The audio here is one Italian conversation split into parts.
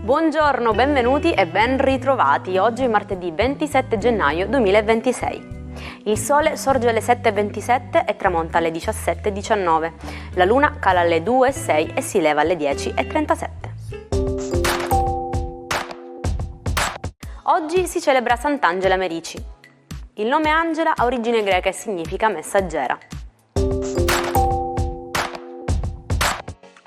Buongiorno, benvenuti e ben ritrovati. Oggi è martedì 27 gennaio 2026. Il sole sorge alle 7:27 e tramonta alle 17:19. La luna cala alle 2:06 e si leva alle 10:37. Oggi si celebra Sant'Angela Merici. Il nome Angela ha origine greca e significa messaggera.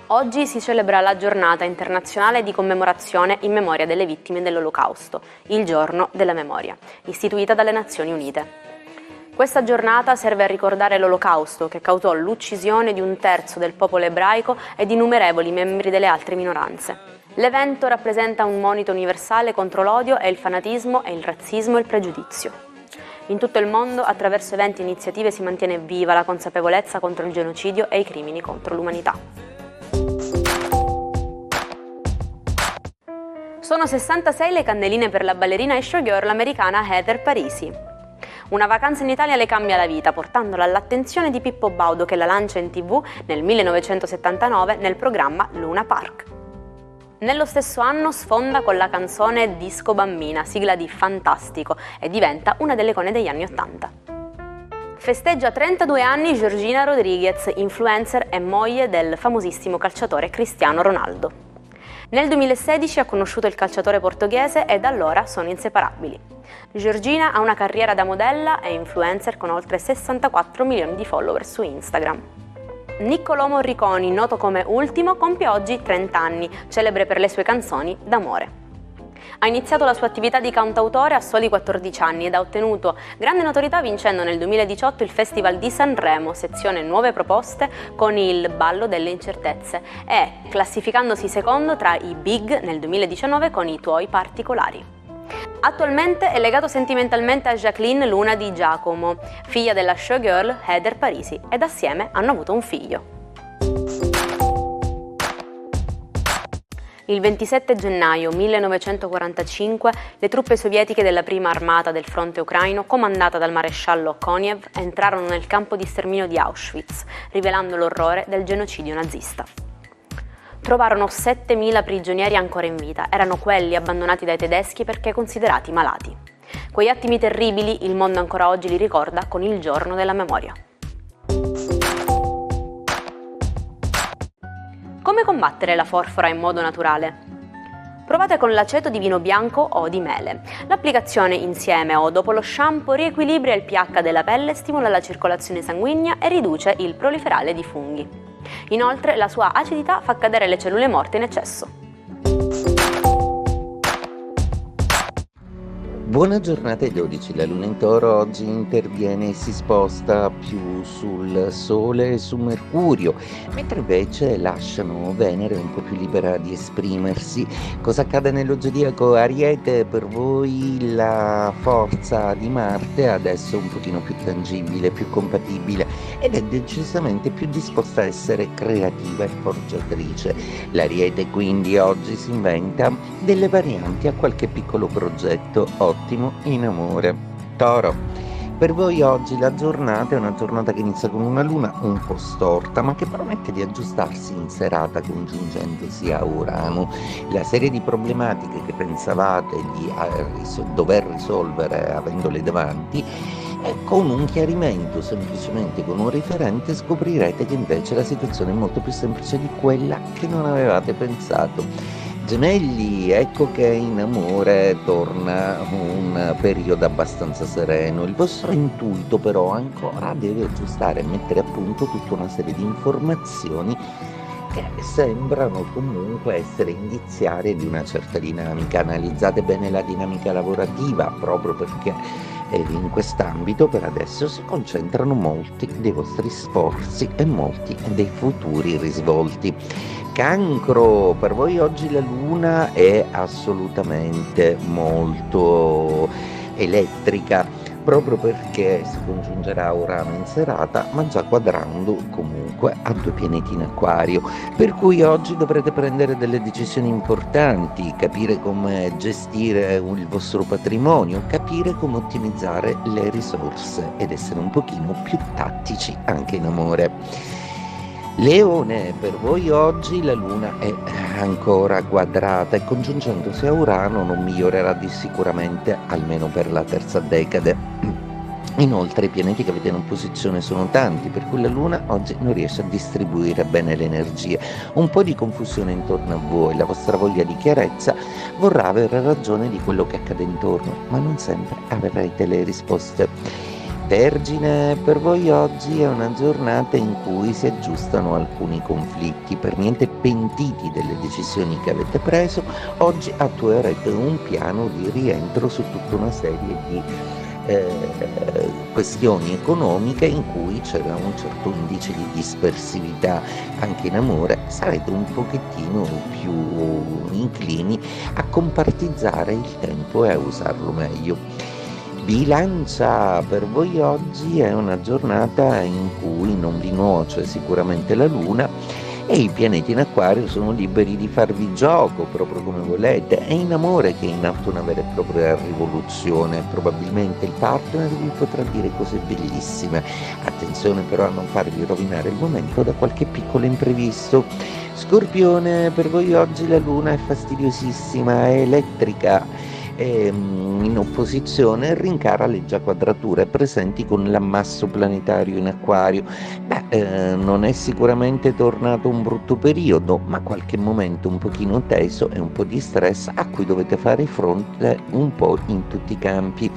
Oggi si celebra la giornata internazionale di commemorazione in memoria delle vittime dell'Olocausto, il giorno della memoria, istituita dalle Nazioni Unite. Questa giornata serve a ricordare l'Olocausto che causò l'uccisione di un terzo del popolo ebraico e di innumerevoli membri delle altre minoranze. L'evento rappresenta un monito universale contro l'odio e il fanatismo e il razzismo e il pregiudizio. In tutto il mondo, attraverso eventi e iniziative si mantiene viva la consapevolezza contro il genocidio e i crimini contro l'umanità. Sono 66 le candeline per la ballerina e showgirl americana Heather Parisi. Una vacanza in Italia le cambia la vita, portandola all'attenzione di Pippo Baudo che la lancia in TV nel 1979 nel programma Luna Park. Nello stesso anno sfonda con la canzone Disco Bambina, sigla di Fantastico, e diventa una delle icone degli anni '80. Festeggia 32 anni Georgina Rodriguez, influencer e moglie del famosissimo calciatore Cristiano Ronaldo. Nel 2016 ha conosciuto il calciatore portoghese e da allora sono inseparabili. Georgina ha una carriera da modella e influencer con oltre 64 milioni di follower su Instagram. Niccolò Morriconi, noto come Ultimo, compie oggi 30 anni, celebre per le sue canzoni d'amore. Ha iniziato la sua attività di cantautore a soli 14 anni ed ha ottenuto grande notorietà vincendo nel 2018 il Festival di Sanremo, sezione Nuove Proposte, con il Ballo delle Incertezze e classificandosi secondo tra i Big nel 2019 con I Tuoi Particolari. Attualmente è legato sentimentalmente a Jacqueline Luna di Giacomo, figlia della showgirl Heather Parisi, ed assieme hanno avuto un figlio. Il 27 gennaio 1945 le truppe sovietiche della prima armata del fronte ucraino, comandata dal maresciallo Konev, entrarono nel campo di sterminio di Auschwitz, rivelando l'orrore del genocidio nazista. Trovarono 7.000 prigionieri ancora in vita, erano quelli abbandonati dai tedeschi perché considerati malati. Quegli attimi terribili il mondo ancora oggi li ricorda con il giorno della memoria. Come combattere la forfora in modo naturale? Provate con l'aceto di vino bianco o di mele. L'applicazione insieme o dopo lo shampoo riequilibra il pH della pelle, stimola la circolazione sanguigna e riduce il proliferare di funghi. Inoltre la sua acidità fa cadere le cellule morte in eccesso. Buona giornata ai 12, la luna in Toro oggi interviene e si sposta più sul Sole e su Mercurio, mentre invece lasciano Venere un po' più libera di esprimersi. Cosa accade nello zodiaco Ariete? Per voi la forza di Marte adesso è un pochino più tangibile, più compatibile ed è decisamente più disposta a essere creativa e forgiatrice. L'Ariete quindi oggi si inventa delle varianti a qualche piccolo progetto ottimo in amore. Toro, per voi oggi la giornata è una giornata che inizia con una luna un po' storta, ma che promette di aggiustarsi in serata congiungendosi a Urano. La serie di problematiche che pensavate di dover risolvere avendole davanti, con un chiarimento, semplicemente con un riferente, scoprirete che invece la situazione è molto più semplice di quella che non avevate pensato. Gemelli, ecco che in amore torna un periodo abbastanza sereno. Il vostro intuito però ancora deve aggiustare e mettere a punto tutta una serie di informazioni che sembrano comunque essere indiziarie di una certa dinamica. Analizzate bene la dinamica lavorativa, proprio perché in quest'ambito per adesso si concentrano molti dei vostri sforzi e molti dei futuri risvolti. Cancro, per voi oggi la luna è assolutamente molto elettrica, proprio perché si congiungerà Urano in serata, ma già quadrando comunque a 2 pianeti in Acquario, per cui oggi dovrete prendere delle decisioni importanti, capire come gestire il vostro patrimonio, capire come ottimizzare le risorse ed essere un pochino più tattici anche in amore. Leone, per voi oggi la Luna è ancora quadrata e congiungendosi a Urano non migliorerà di sicuramente, almeno per la terza decade. Inoltre i pianeti che avete in opposizione sono tanti, per cui la Luna oggi non riesce a distribuire bene le energie. Un po' di confusione intorno a voi, la vostra voglia di chiarezza vorrà avere ragione di quello che accade intorno, ma non sempre avrete le risposte. Vergine, per voi oggi è una giornata in cui si aggiustano alcuni conflitti, per niente pentiti delle decisioni che avete preso, oggi attuerete un piano di rientro su tutta una serie di questioni economiche in cui c'era un certo indice di dispersività. Anche in amore sarete un pochettino più inclini a compartizzare il tempo e a usarlo meglio. Bilancia, per voi oggi è una giornata in cui non vi nuoce sicuramente la Luna e i pianeti in Acquario sono liberi di farvi gioco proprio come volete. È in amore che è in atto una vera e propria rivoluzione, probabilmente il partner vi potrà dire cose bellissime. Attenzione però a non farvi rovinare il momento da qualche piccolo imprevisto. Scorpione, per voi oggi la Luna è fastidiosissima, è elettrica. In opposizione rincara le già quadrature presenti con l'ammasso planetario in Acquario. Non è sicuramente tornato un brutto periodo, ma qualche momento un pochino teso e un po' di stress a cui dovete fare fronte un po' in tutti i campi.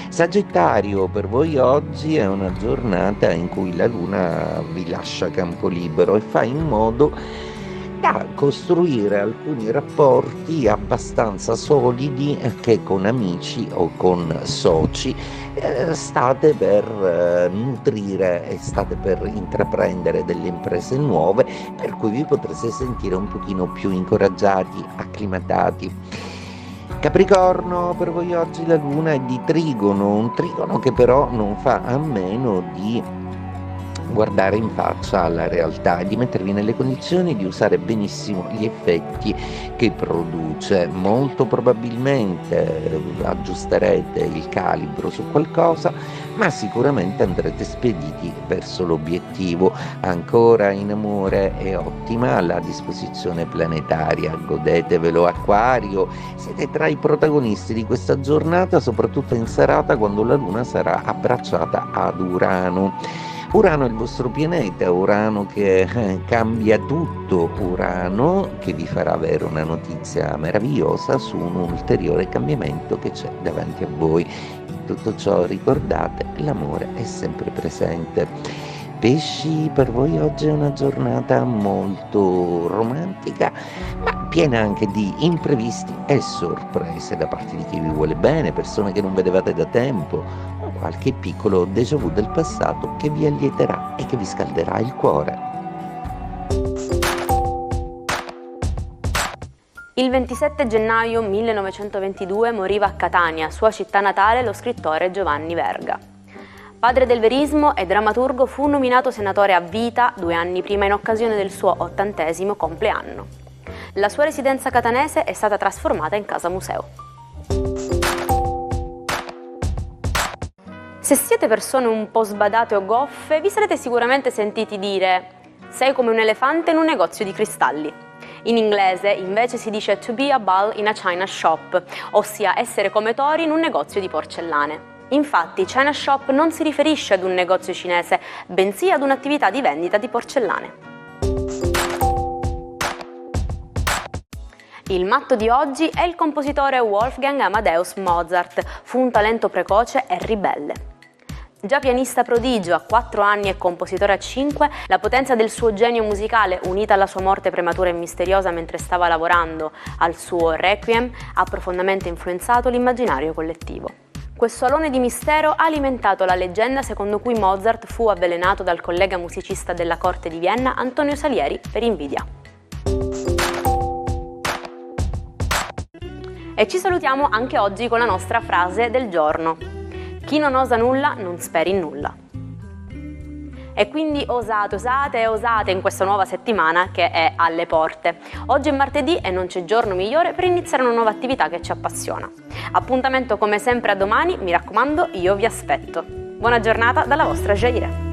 Sagittario, per voi oggi è una giornata in cui la Luna vi lascia campo libero e fa in modo da costruire alcuni rapporti abbastanza solidi che con amici o con soci state per nutrire e state per intraprendere delle imprese nuove, per cui vi potrete sentire un pochino più incoraggiati, acclimatati. Capricorno, per voi oggi la Luna è di Trigono, un trigono che però non fa a meno di guardare in faccia alla realtà e di mettervi nelle condizioni di usare benissimo gli effetti che produce. Molto probabilmente aggiusterete il calibro su qualcosa, ma sicuramente andrete spediti verso l'obiettivo. Ancora in amore è ottima la disposizione planetaria, godetevelo Acquario, siete tra i protagonisti di questa giornata, soprattutto in serata quando la Luna sarà abbracciata ad Urano. Urano è il vostro pianeta, Urano che cambia tutto, Urano che vi farà avere una notizia meravigliosa su un ulteriore cambiamento che c'è davanti a voi. In tutto ciò ricordate, l'amore è sempre presente. Pesci, per voi oggi è una giornata molto romantica, ma piena anche di imprevisti e sorprese da parte di chi vi vuole bene, persone che non vedevate da tempo, o qualche piccolo déjà vu del passato che vi allieterà e che vi scalderà il cuore. Il 27 gennaio 1922 moriva a Catania, sua città natale, lo scrittore Giovanni Verga. Padre del verismo e drammaturgo, fu nominato senatore a vita 2 anni prima in occasione del suo 80° compleanno. La sua residenza catanese è stata trasformata in casa museo. Se siete persone un po' sbadate o goffe, vi sarete sicuramente sentiti dire «sei come un elefante in un negozio di cristalli». In inglese invece si dice «to be a bull in a china shop», ossia essere come tori in un negozio di porcellane. Infatti, China Shop non si riferisce ad un negozio cinese, bensì ad un'attività di vendita di porcellane. Il matto di oggi è il compositore Wolfgang Amadeus Mozart. Fu un talento precoce e ribelle. Già pianista prodigio a 4 anni e compositore a 5, la potenza del suo genio musicale, unita alla sua morte prematura e misteriosa mentre stava lavorando al suo Requiem, ha profondamente influenzato l'immaginario collettivo. Questo alone di mistero ha alimentato la leggenda secondo cui Mozart fu avvelenato dal collega musicista della corte di Vienna Antonio Salieri per invidia. E ci salutiamo anche oggi con la nostra frase del giorno. Chi non osa nulla non speri in nulla. E quindi osate in questa nuova settimana che è alle porte. Oggi è martedì e non c'è giorno migliore per iniziare una nuova attività che ci appassiona. Appuntamento come sempre a domani, mi raccomando, io vi aspetto. Buona giornata dalla vostra Jaira.